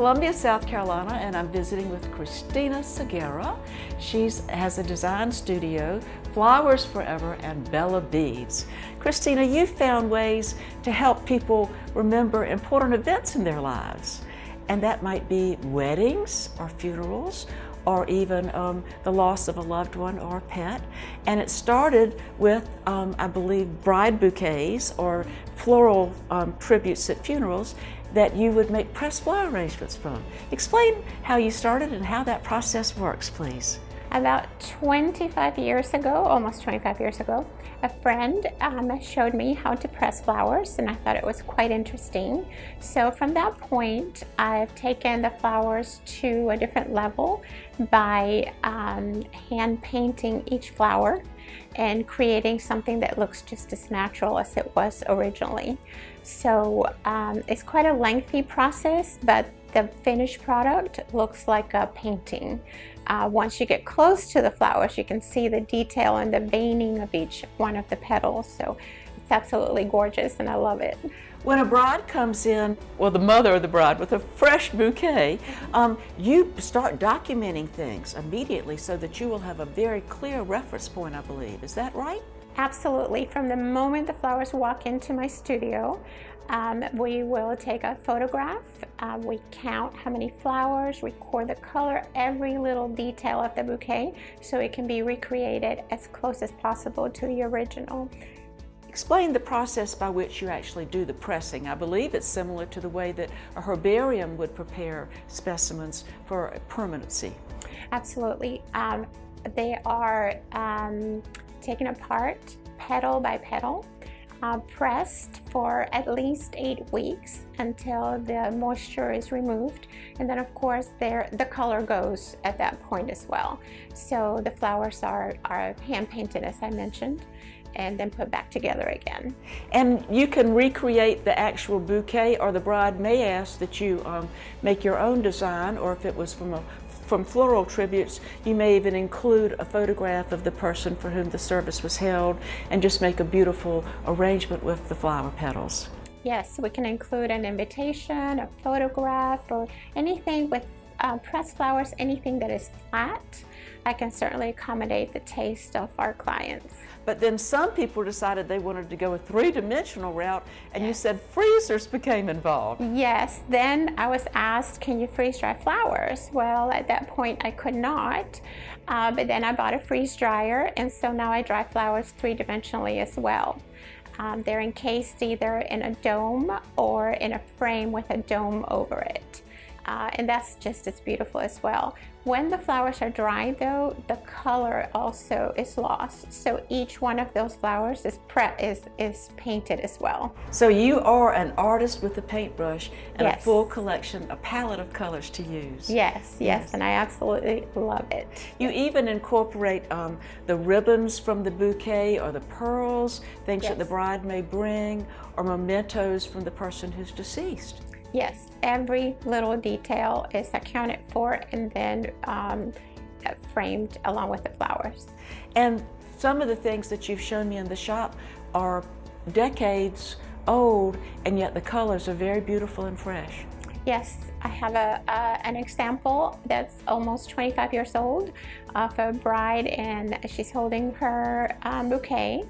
Columbia, South Carolina, and I'm visiting with Cristina Segarra. She has a design studio, Flowers Forever and Bellabeads. Cristina, you found ways to help people remember important events in their lives, and that might be weddings or funerals, or even the loss of a loved one or a pet. And it started with, I believe, bride bouquets or floral tributes at funerals that you would make pressed flower arrangements from. Explain how you started and how that process works, please. About 25 years ago, almost 25 years ago, a friend showed me how to press flowers, and I thought it was quite interesting. So from that point, I've taken the flowers to a different level by hand painting each flower and creating something that looks just as natural as it was originally. So it's quite a lengthy process, but the finished product looks like a painting. Once you get close to the flowers, you can see the detail and the veining of each one of the petals. So it's absolutely gorgeous, and I love it. When a bride comes in, well, the mother of the bride, with a fresh bouquet, you start documenting things immediately so that you will have a very clear reference point, I believe. Is that right? Absolutely. From the moment the flowers walk into my studio, we will take a photograph, we count how many flowers, record the color, every little detail of the bouquet, so it can be recreated as close as possible to the original. Explain the process by which you actually do the pressing. I believe it's similar to the way that a herbarium would prepare specimens for permanency. Absolutely. They are taken apart petal by petal, pressed for at least 8 weeks until the moisture is removed, and then of course the color goes at that point as well. So the flowers are hand painted, as I mentioned, and then put back together again. And you can recreate the actual bouquet, or the bride may ask that you make your own design, or if it was from floral tributes, you may even include a photograph of the person for whom the service was held and just make a beautiful arrangement with the flower petals. Yes, we can include an invitation, a photograph, or anything with pressed flowers, anything that is flat. I can certainly accommodate the taste of our clients. But then some people decided they wanted to go a three-dimensional route, and yes. You said freezers became involved. Yes, then I was asked, can you freeze dry flowers? Well, at that point I could not, but then I bought a freeze dryer, and so now I dry flowers three-dimensionally as well. They're encased either in a dome or in a frame with a dome over it. And that's just as beautiful as well. When the flowers are dry though, the color also is lost. So each one of those flowers is painted as well. So you are an artist with a paintbrush and yes. a full collection, a palette of colors to use. Yes, and I absolutely love it. You even incorporate the ribbons from the bouquet, or the pearls, things yes. that the bride may bring, or mementos from the person who's deceased. Yes, every little detail is accounted for and then framed along with the flowers. And some of the things that you've shown me in the shop are decades old, and yet the colors are very beautiful and fresh. Yes, I have an example that's almost 25 years old of a bride, and she's holding her bouquet.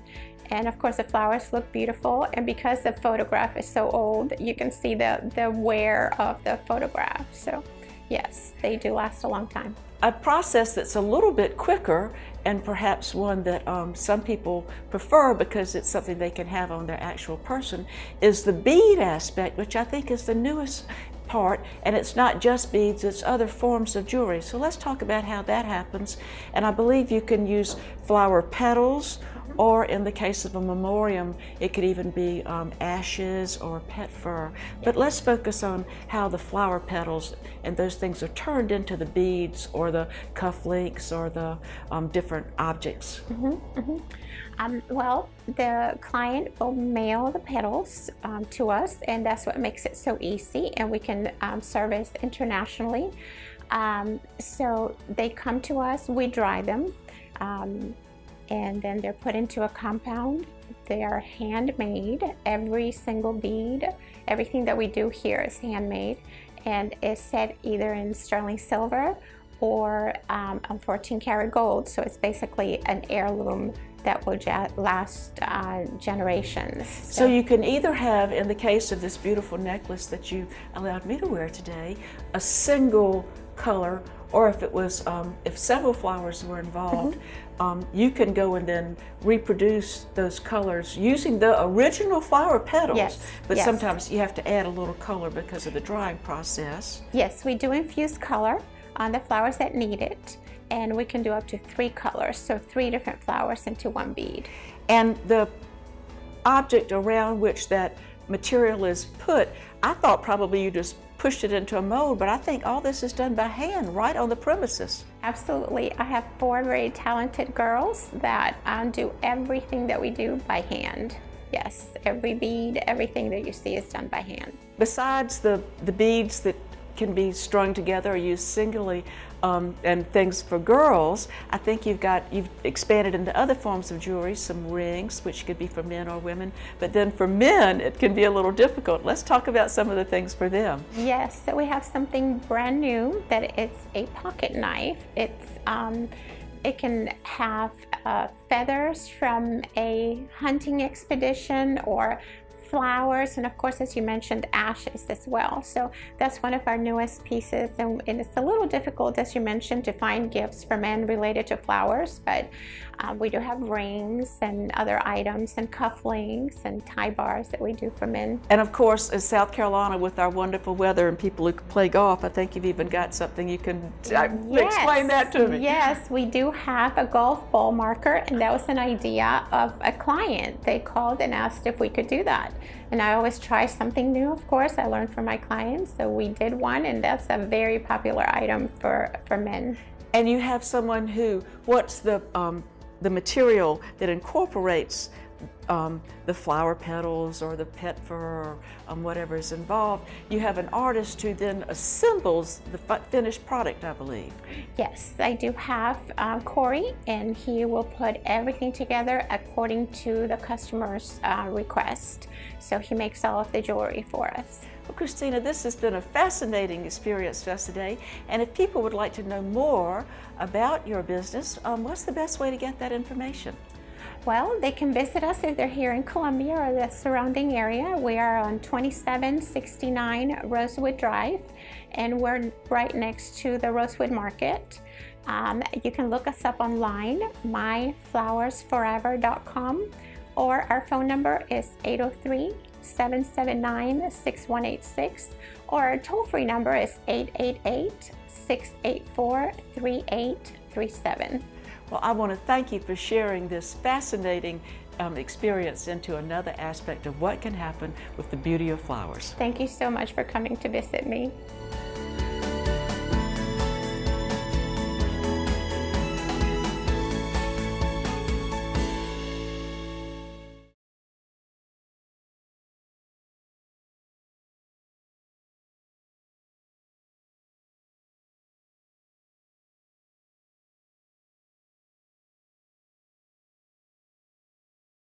And of course the flowers look beautiful, and because the photograph is so old, you can see the wear of the photograph. So yes, they do last a long time. A process that's a little bit quicker, and perhaps one that some people prefer because it's something they can have on their actual person, is the bead aspect, which I think is the newest part, and it's not just beads, it's other forms of jewelry. So let's talk about how that happens. And I believe you can use flower petals, or in the case of a memoriam, it could even be ashes or pet fur. But let's focus on how the flower petals and those things are turned into the beads or the cufflinks or the different objects. Well, the client will mail the petals to us, and that's what makes it so easy, and we can service internationally. So they come to us, we dry them, and then they're put into a compound. They are handmade. Every single bead, everything that we do here is handmade. and is set either in sterling silver or on 14 karat gold. So it's basically an heirloom that will last generations. So you can either have, in the case of this beautiful necklace that you allowed me to wear today, a single color, or if it was, if several flowers were involved, you can go and then reproduce those colors using the original flower petals. Yes, but yes. Sometimes you have to add a little color because of the drying process. Yes, we do infuse color on the flowers that need it, and we can do up to 3 colors, so 3 different flowers into one bead. And the object around which that material is put, I thought probably you just pushed it into a mold, but I think all this is done by hand right on the premises. Absolutely. I have 4 very talented girls that do everything that we do by hand. Yes, every bead, everything that you see is done by hand. Besides the beads that can be strung together or used singly, and things for girls, I think you've expanded into other forms of jewelry, some rings, which could be for men or women, but then for men it can be a little difficult. Let's talk about some of the things for them. Yes, so we have something brand new that it's a pocket knife. It can have feathers from a hunting expedition, or flowers, and of course, as you mentioned, ashes as well. So that's one of our newest pieces, and it's a little difficult, as you mentioned, to find gifts for men related to flowers, but we do have rings and other items and cufflinks and tie bars that we do for men. And of course, in South Carolina, with our wonderful weather and people who play golf, I think you've even got something you can explain that to me. Yes, we do have a golf ball marker, and that was an idea of a client. They called and asked if we could do that. And I always try something new, of course. I learned from my clients, so we did one, and that's a very popular item for men. And you have someone who, what's the material that incorporates the flower petals or the pet fur or whatever is involved? You have an artist who then assembles the finished product, I believe. Yes, I do have Corey, and he will put everything together according to the customer's request. So he makes all of the jewelry for us. Well, Cristina, this has been a fascinating experience for us today. And if people would like to know more about your business, what's the best way to get that information? Well, they can visit us if they're here in Columbia or the surrounding area. We are on 2769 Rosewood Drive, and we're right next to the Rosewood Market. You can look us up online, myflowersforever.com, or our phone number is 803-779-6186, or our toll-free number is 888-684-3837. Well, I want to thank you for sharing this fascinating experience into another aspect of what can happen with the beauty of flowers. Thank you so much for coming to visit me.